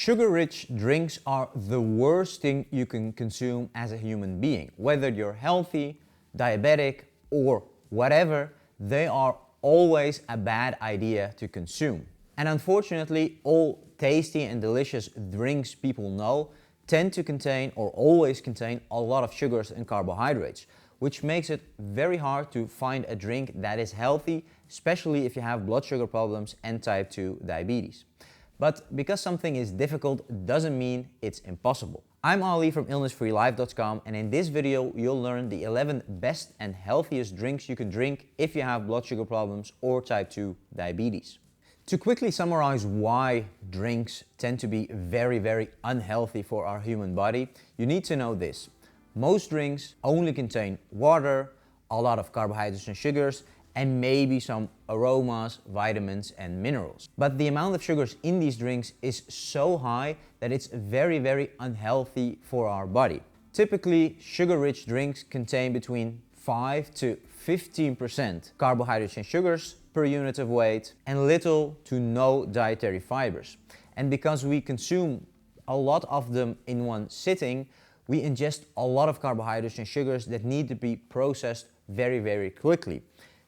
Sugar-rich drinks are the worst thing you can consume as a human being. Whether you're healthy, diabetic, or whatever, they are always a bad idea to consume. And unfortunately, all tasty and delicious drinks people know tend to contain or always contain a lot of sugars and carbohydrates, which makes it very hard to find a drink that is healthy, especially if you have blood sugar problems and type 2 diabetes. But because something is difficult doesn't mean it's impossible. I'm Ali from illnessfreelife.com, and in this video you'll learn the 11 best and healthiest drinks you can drink if you have blood sugar problems or type 2 diabetes. To quickly summarize why drinks tend to be very unhealthy for our human body, you need to know this. Most drinks only contain water, a lot of carbohydrates and sugars, and maybe some aromas, vitamins and minerals. But the amount of sugars in these drinks is so high that it's very unhealthy for our body. Typically, sugar-rich drinks contain between 5 to 15% carbohydrates and sugars per unit of weight and little to no dietary fibers. And because we consume a lot of them in one sitting, we ingest a lot of carbohydrates and sugars that need to be processed very quickly.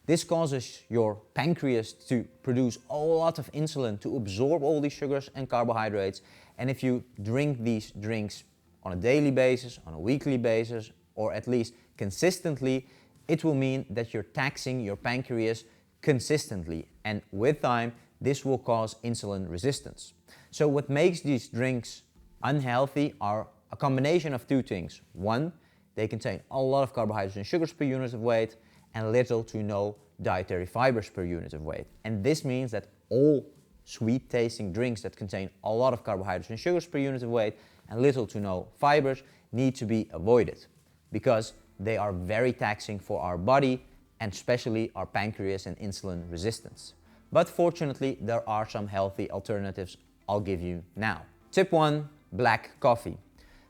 This causes your pancreas to produce a lot of insulin to absorb all these sugars and carbohydrates. And if you drink these drinks on a daily basis, on a weekly basis, or at least consistently, it will mean that you're taxing your pancreas consistently. And with time, this will cause insulin resistance. So what makes these drinks unhealthy are a combination of two things. One, they contain a lot of carbohydrates and sugars per unit of weight, and little to no dietary fibers per unit of weight. And this means that all sweet tasting drinks that contain a lot of carbohydrates and sugars per unit of weight and little to no fibers need to be avoided because they are very taxing for our body and especially our pancreas and insulin resistance. But fortunately, there are some healthy alternatives I'll give you now. Tip 1, black coffee.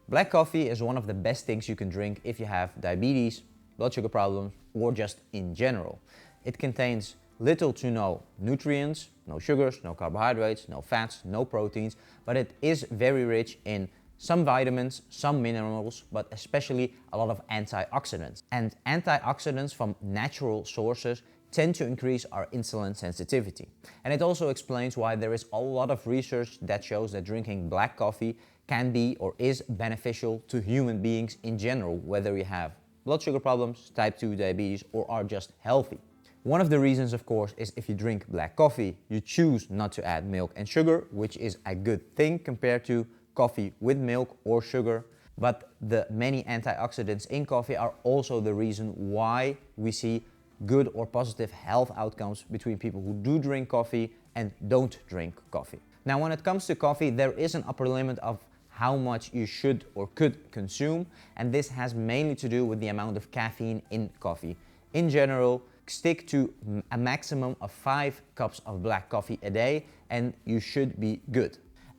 Black coffee is one of the best things you can drink if you have diabetes, blood sugar problems, or just in general. It contains little to no nutrients, no sugars, no carbohydrates, no fats, no proteins, but it is very rich in some vitamins, some minerals, but especially a lot of antioxidants. And antioxidants from natural sources tend to increase our insulin sensitivity. And it also explains why there is a lot of research that shows that drinking black coffee can be or is beneficial to human beings in general, whether you have blood sugar problems, type 2 diabetes, or are just healthy. One of the reasons, of course, is if you drink black coffee, you choose not to add milk and sugar, which is a good thing compared to coffee with milk or sugar. But the many antioxidants in coffee are also the reason why we see good or positive health outcomes between people who do drink coffee and don't drink coffee. Now, when it comes to coffee, there is an upper limit of how much you should or could consume, and this has mainly to do with the amount of caffeine in coffee. In general, stick to a maximum of 5 cups of black coffee a day and you should be good.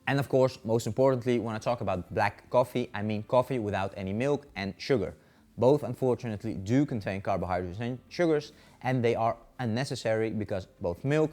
And of course, most importantly, when I talk about black coffee, I mean coffee without any milk and sugar. Both unfortunately do contain carbohydrates and sugars, and they are unnecessary because both milk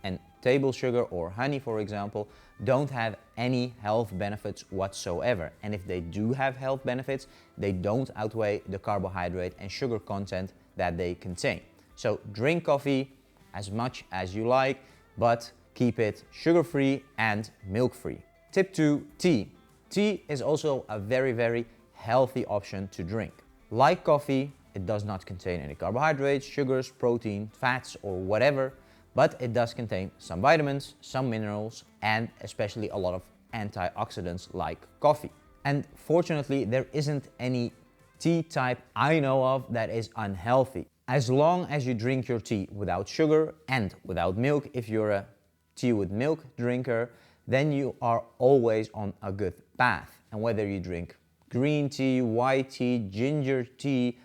and table sugar or honey, for example, don't have any health benefits whatsoever. And if they do have health benefits, they don't outweigh the carbohydrate and sugar content that they contain. So drink coffee as much as you like, but keep it sugar-free and milk-free. Tip 2, tea. Tea is also a very healthy option to drink. Like coffee, it does not contain any carbohydrates, sugars, protein, fats, or whatever, but it does contain some vitamins, some minerals, and especially a lot of antioxidants like coffee. And fortunately, there isn't any tea type I know of that is unhealthy. As long as you drink your tea without sugar and without milk, if you're a tea with milk drinker, then you are always on a good path. And whether you drink green tea, white tea, ginger tea,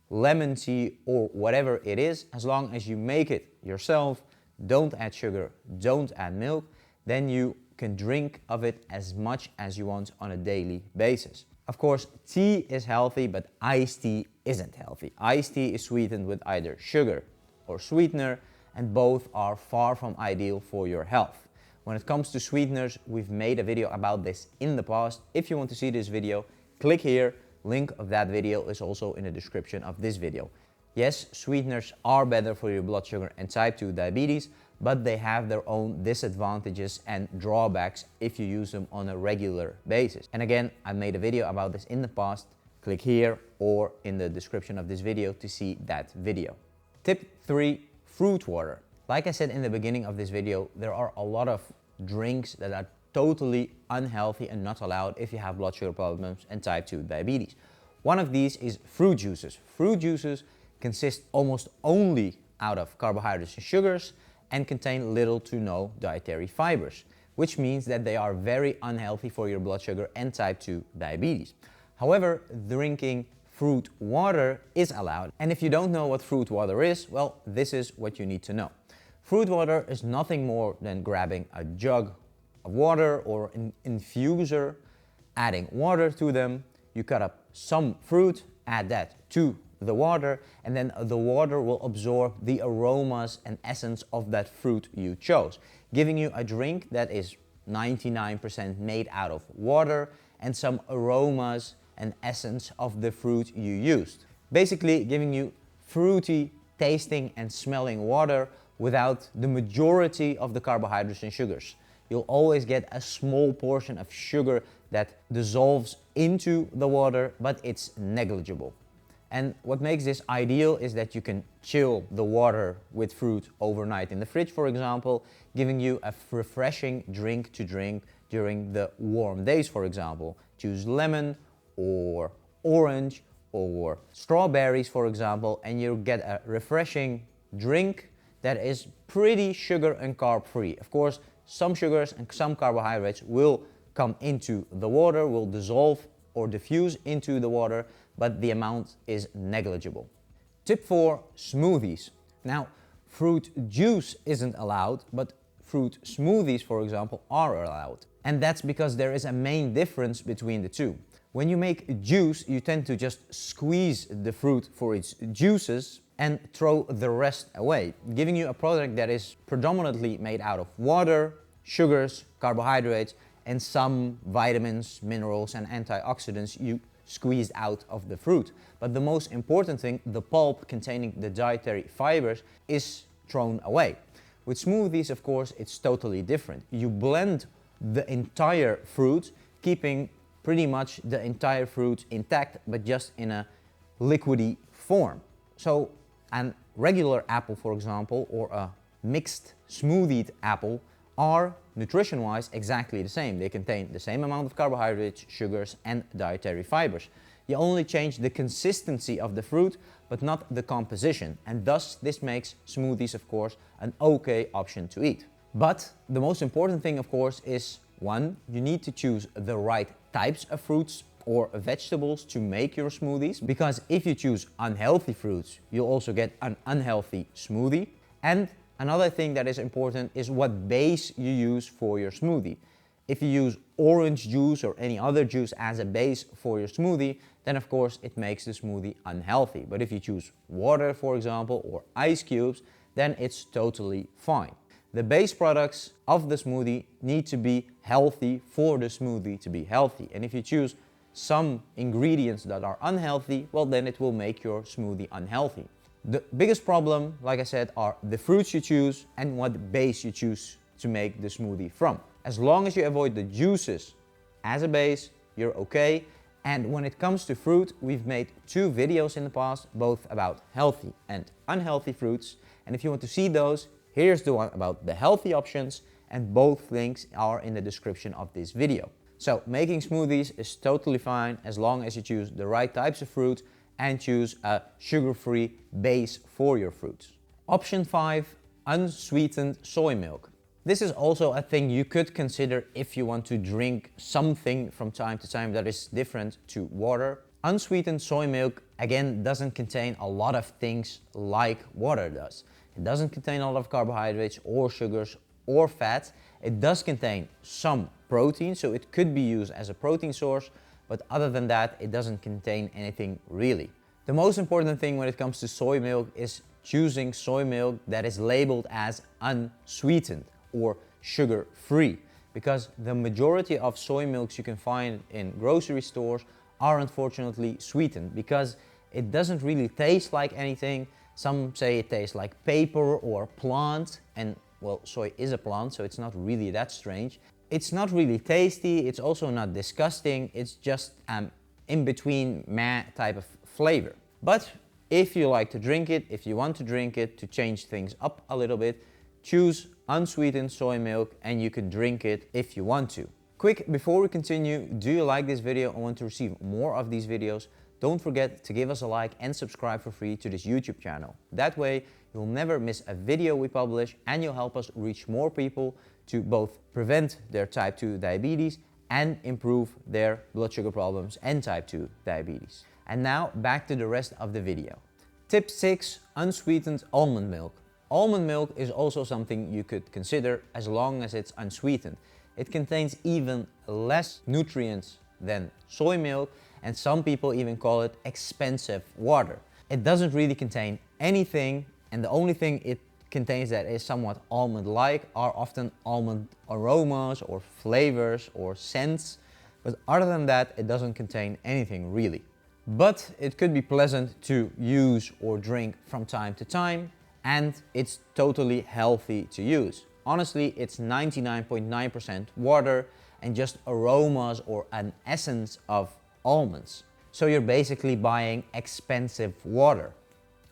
lemon tea, or whatever it is, as long as you make it yourself, don't add sugar, don't add milk, then you can drink of it as much as you want on a daily basis. Of course, tea is healthy, but iced tea isn't healthy. Iced tea is sweetened with either sugar or sweetener, and both are far from ideal for your health. When it comes to sweeteners, we've made a video about this in the past. If you want to see this video, click here. Link of that video is also in the description of this video. Yes, sweeteners are better for your blood sugar and type 2 diabetes, but they have their own disadvantages and drawbacks if you use them on a regular basis. And again, I made a video about this in the past. Click here or in the description of this video to see that video. Tip 3, fruit water. Like I said in the beginning of this video, there are a lot of drinks that are totally unhealthy and not allowed if you have blood sugar problems and type 2 diabetes. One of these is fruit juices. Fruit juices consist almost only out of carbohydrates and sugars and contain little to no dietary fibers, which means that they are very unhealthy for your blood sugar and type 2 diabetes. However, drinking fruit water is allowed. And if you don't know what fruit water is, well, this is what you need to know. Fruit water is nothing more than grabbing a jug of water or an infuser, adding water to them. You cut up some fruit, add that to the water, and then the water will absorb the aromas and essence of that fruit you chose, giving you a drink that is 99% made out of water and some aromas and essence of the fruit you used. Basically giving you fruity tasting and smelling water without the majority of the carbohydrates and sugars. You'll always get a small portion of sugar that dissolves into the water, but it's negligible. And what makes this ideal is that you can chill the water with fruit overnight in the fridge, for example, giving you a refreshing drink to drink during the warm days, for example. Choose lemon or orange or strawberries, for example, and you'll get a refreshing drink that is pretty sugar and carb free. Of course, some sugars and some carbohydrates will come into the water, will dissolve or diffuse into the water, but the amount is negligible. Tip 4, smoothies. Now, fruit juice isn't allowed, but fruit smoothies, for example, are allowed. And that's because there is a main difference between the two. When you make juice, you tend to just squeeze the fruit for its juices and throw the rest away, giving you a product that is predominantly made out of water, sugars, carbohydrates, and some vitamins, minerals, and antioxidants you squeezed out of the fruit. But the most important thing, the pulp containing the dietary fibers, is thrown away. With smoothies, of course, it's totally different. You blend the entire fruit, keeping pretty much the entire fruit intact, but just in a liquidy form. So a regular apple, for example, or a mixed smoothied apple are nutrition-wise exactly the same. They contain the same amount of carbohydrates, sugars, and dietary fibers. You only change the consistency of the fruit, but not the composition. And thus, this makes smoothies, of course, an okay option to eat. But the most important thing, of course, is one, you need to choose the right types of fruits or vegetables to make your smoothies, because if you choose unhealthy fruits, you'll also get an unhealthy smoothie. And another thing that is important is what base you use for your smoothie. If you use orange juice or any other juice as a base for your smoothie, then of course it makes the smoothie unhealthy. But if you choose water, for example, or ice cubes, then it's totally fine. The base products of the smoothie need to be healthy for the smoothie to be healthy. And if you choose some ingredients that are unhealthy, well, then it will make your smoothie unhealthy. The biggest problem, like I said, are the fruits you choose and what base you choose to make the smoothie from. As long as you avoid the juices as a base, you're okay. And when it comes to fruit, we've made 2 videos in the past, both about healthy and unhealthy fruits. And if you want to see those, here's the one about the healthy options, and both links are in the description of this video. So making smoothies is totally fine as long as you choose the right types of fruit and choose a sugar-free base for your fruits. Option 5, unsweetened soy milk. This is also a thing you could consider if you want to drink something from time to time that is different to water. Unsweetened soy milk, again, doesn't contain a lot of things like water does. It doesn't contain a lot of carbohydrates or sugars or fats. It does contain some protein, so it could be used as a protein source, but other than that, it doesn't contain anything really. The most important thing when it comes to soy milk is choosing soy milk that is labeled as unsweetened or sugar-free, because the majority of soy milks you can find in grocery stores are unfortunately sweetened, because it doesn't really taste like anything. Some say it tastes like paper or plant, and well, soy is a plant, so it's not really that strange. It's not really tasty, it's also not disgusting, it's just in between meh type of flavor. But if you like to drink it, if you want to drink it to change things up a little bit, choose unsweetened soy milk and you can drink it if you want to. Quick, before we continue, do you like this video and want to receive more of these videos? Don't forget to give us a like and subscribe for free to this YouTube channel. That way, you'll never miss a video we publish and you'll help us reach more people to both prevent their type 2 diabetes and improve their blood sugar problems and type 2 diabetes. And now back to the rest of the video. Tip 6, unsweetened almond milk. Almond milk is also something you could consider as long as it's unsweetened. It contains even less nutrients than soy milk, and some people even call it expensive water. It doesn't really contain anything, and the only thing it contains that is somewhat almond-like are often almond aromas or flavors or scents, but other than that it doesn't contain anything really. But it could be pleasant to use or drink from time to time, and it's totally healthy to use. Honestly, it's 99.9% water and just aromas or an essence of almonds. So you're basically buying expensive water.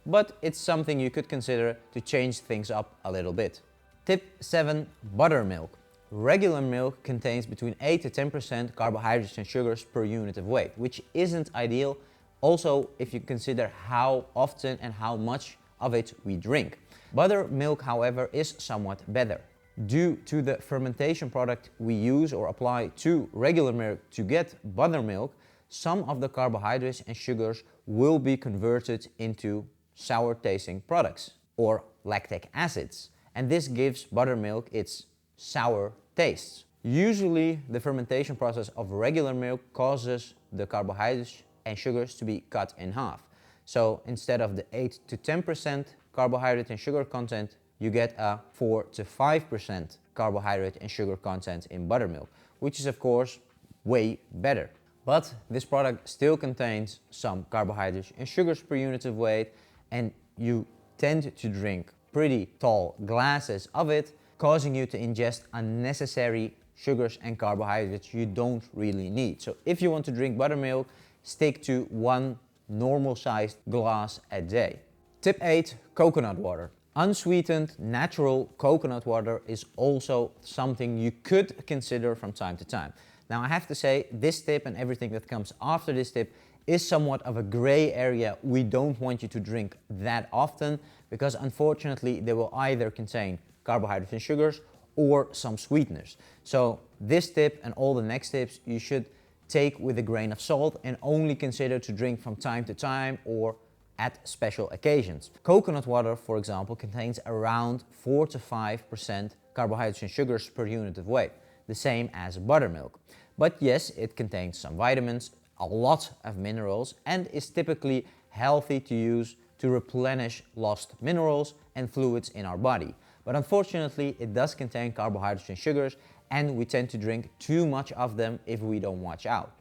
But it's something you could consider to change things up a little bit. Tip 7, buttermilk. Regular milk contains between 8 to 10% carbohydrates and sugars per unit of weight, which isn't ideal. Also, if you consider how often and how much of it we drink. Buttermilk, however, is somewhat better. Due to the fermentation product we use or apply to regular milk to get buttermilk, some of the carbohydrates and sugars will be converted into sour tasting products or lactic acids, and this gives buttermilk its sour taste. Usually the fermentation process of regular milk causes the carbohydrates and sugars to be cut in half. So instead of the 8 to 10% carbohydrate and sugar content, you get a 4 to 5% carbohydrate and sugar content in buttermilk, which is of course way better. But this product still contains some carbohydrates and sugars per unit of weight, and you tend to drink pretty tall glasses of it, causing you to ingest unnecessary sugars and carbohydrates you don't really need. So if you want to drink buttermilk, stick to one normal sized glass a day. Tip 8, coconut water. Unsweetened natural coconut water is also something you could consider from time to time. Now I have to say, this tip and everything that comes after this tip is somewhat of a gray area we don't want you to drink that often, because unfortunately they will either contain carbohydrates and sugars or some sweeteners. So this tip and all the next tips you should take with a grain of salt and only consider to drink from time to time or at special occasions. Coconut water, for example, contains around 4 to 5% carbohydrates and sugars per unit of weight, the same as buttermilk. But yes, it contains some vitamins, a lot of minerals, and is typically healthy to use to replenish lost minerals and fluids in our body. But unfortunately, it does contain carbohydrates and sugars, and we tend to drink too much of them if we don't watch out.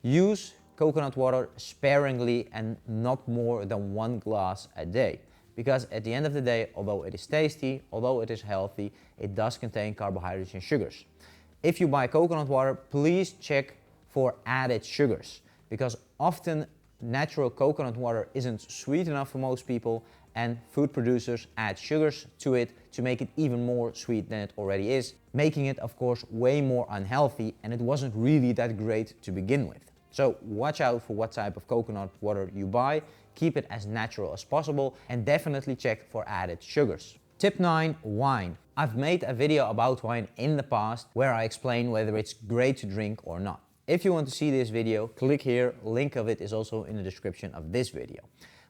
Use coconut water sparingly and not more than 1 glass a day, because at the end of the day, although it is tasty, although it is healthy, it does contain carbohydrates and sugars. If you buy coconut water, please check for added sugars, because often natural coconut water isn't sweet enough for most people, and food producers add sugars to it to make it even more sweet than it already is, making it of course way more unhealthy, and it wasn't really that great to begin with. So watch out for what type of coconut water you buy, keep it as natural as possible, and definitely check for added sugars. Tip 9, wine. I've made a video about wine in the past where I explain whether it's great to drink or not. If you want to see this video, click here, link of it is also in the description of this video.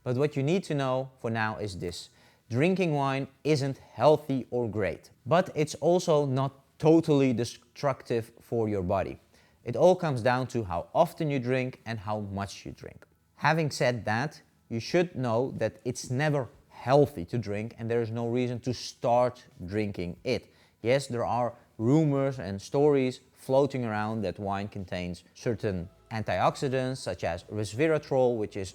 But what you need to know for now is this: drinking wine isn't healthy or great, but it's also not totally destructive for your body. It all comes down to how often you drink and how much you drink. Having said that, you should know that it's never healthy to drink, and there is no reason to start drinking it. Yes, there are rumors and stories floating around that wine contains certain antioxidants such as resveratrol, which is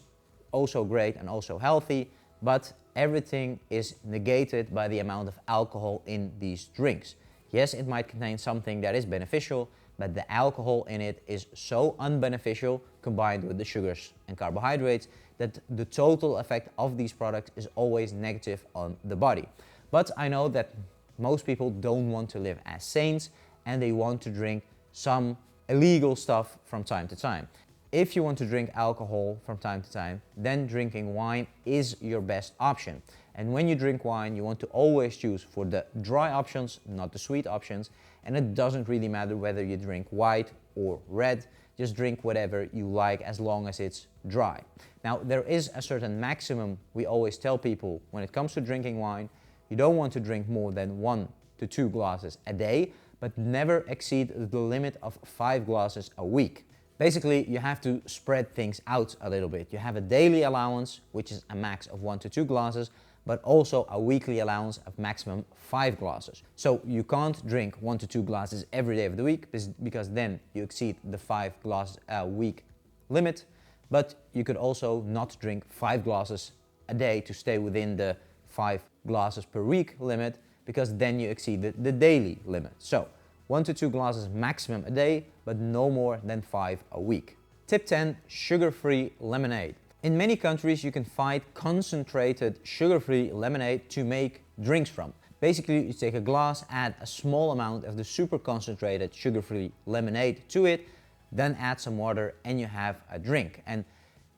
also great and also healthy, but everything is negated by the amount of alcohol in these drinks. Yes, it might contain something that is beneficial, but the alcohol in it is so unbeneficial combined with the sugars and carbohydrates that the total effect of these products is always negative on the body. But I know that most people don't want to live as saints and they want to drink some illegal stuff from time to time. If you want to drink alcohol from time to time, then drinking wine is your best option. And when you drink wine, you want to always choose for the dry options, not the sweet options. And it doesn't really matter whether you drink white or red, just drink whatever you like as long as it's dry. Now, there is a certain maximum we always tell people when it comes to drinking wine. You don't want to drink more than 1 to 2 glasses a day, but never exceed the limit of 5 glasses a week. Basically, you have to spread things out a little bit. You have a daily allowance, which is a max of 1 to 2 glasses, but also a weekly allowance of maximum 5 glasses. So you can't drink 1 to 2 glasses every day of the week because then you exceed the 5 glasses a week limit, but you could also not drink 5 glasses a day to stay within the 5 glasses per week limit, because then you exceed the daily limit. So 1 to 2 glasses maximum a day, but no more than 5 a week. Tip 10, sugar-free lemonade. In many countries you can find concentrated sugar-free lemonade to make drinks from. Basically, you take a glass, add a small amount of the super concentrated sugar-free lemonade to it, then add some water and you have a drink. And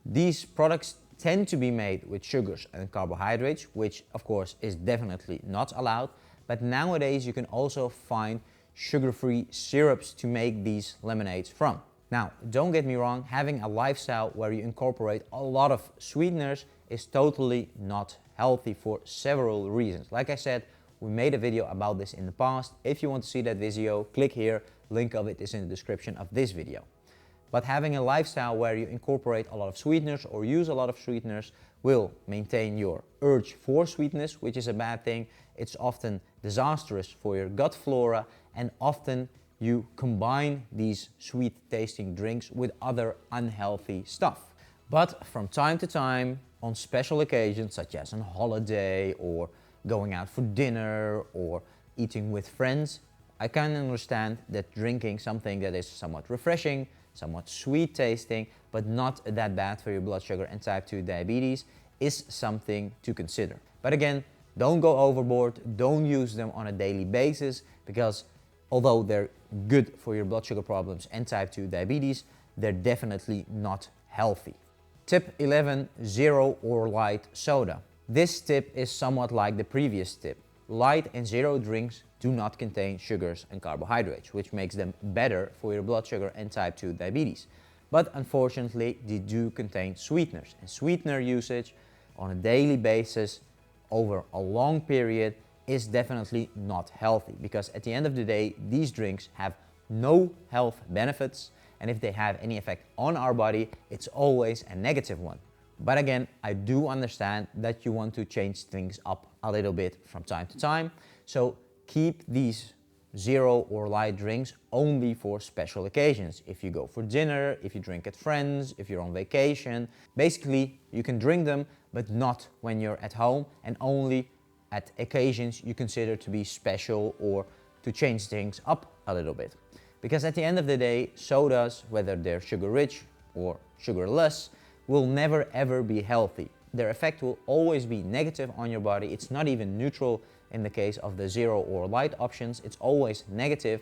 these products tend to be made with sugars and carbohydrates, which of course is definitely not allowed. But nowadays you can also find sugar-free syrups to make these lemonades from. Now, don't get me wrong, having a lifestyle where you incorporate a lot of sweeteners is totally not healthy for several reasons. Like I said, we made a video about this in the past. If you want to see that video, click here. Link of it is in the description of this video. But having a lifestyle where you incorporate a lot of sweeteners or use a lot of sweeteners will maintain your urge for sweetness, which is a bad thing. It's often disastrous for your gut flora, and often you combine these sweet tasting drinks with other unhealthy stuff. But from time to time, on special occasions such as on holiday or going out for dinner or eating with friends, I can understand that drinking something that is somewhat refreshing, somewhat sweet tasting, but not that bad for your blood sugar and type 2 diabetes is something to consider. But again, don't go overboard, don't use them on a daily basis, because although they're good for your blood sugar problems and type 2 diabetes, they're definitely not healthy. Tip 11, zero or light soda. This tip is somewhat like the previous tip. Light and zero drinks do not contain sugars and carbohydrates, which makes them better for your blood sugar and type 2 diabetes. But unfortunately, they do contain sweeteners, and sweetener usage on a daily basis over a long period is definitely not healthy, because at the end of the day, these drinks have no health benefits, and if they have any effect on our body, it's always a negative one. But again, I do understand that you want to change things up a little bit from time to time, so keep these zero or light drinks only for special occasions. If you go for dinner, if you drink at friends, if you're on vacation, basically you can drink them, but not when you're at home, and only at occasions you consider to be special or to change things up a little bit. Because at the end of the day, sodas, whether they're sugar rich or sugarless, will never ever be healthy. Their effect will always be negative on your body. It's not even neutral in the case of the zero or light options. It's always negative,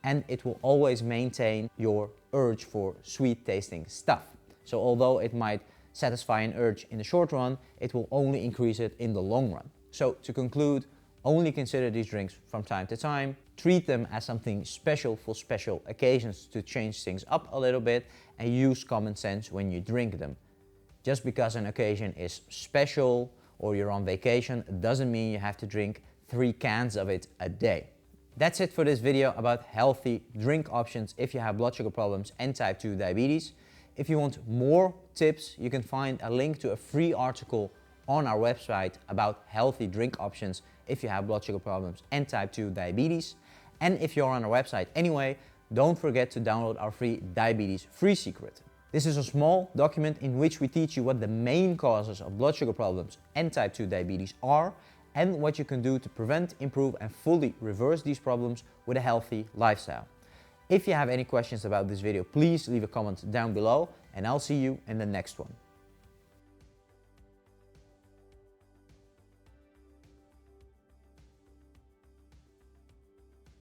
and it will always maintain your urge for sweet tasting stuff. So although it might satisfy an urge in the short run, it will only increase it in the long run. So to conclude, only consider these drinks from time to time. Treat them as something special for special occasions to change things up a little bit, and use common sense when you drink them. Just because an occasion is special or you're on vacation doesn't mean you have to drink 3 cans of it a day. That's it for this video about healthy drink options if you have blood sugar problems and type 2 diabetes. If you want more tips, you can find a link to a free article on our website about healthy drink options if you have blood sugar problems and type 2 diabetes. And if you're on our website anyway, don't forget to download our free diabetes free secret. This is a small document in which we teach you what the main causes of blood sugar problems and type 2 diabetes are, and what you can do to prevent, improve, and fully reverse these problems with a healthy lifestyle. If you have any questions about this video, please leave a comment down below, and I'll see you in the next one.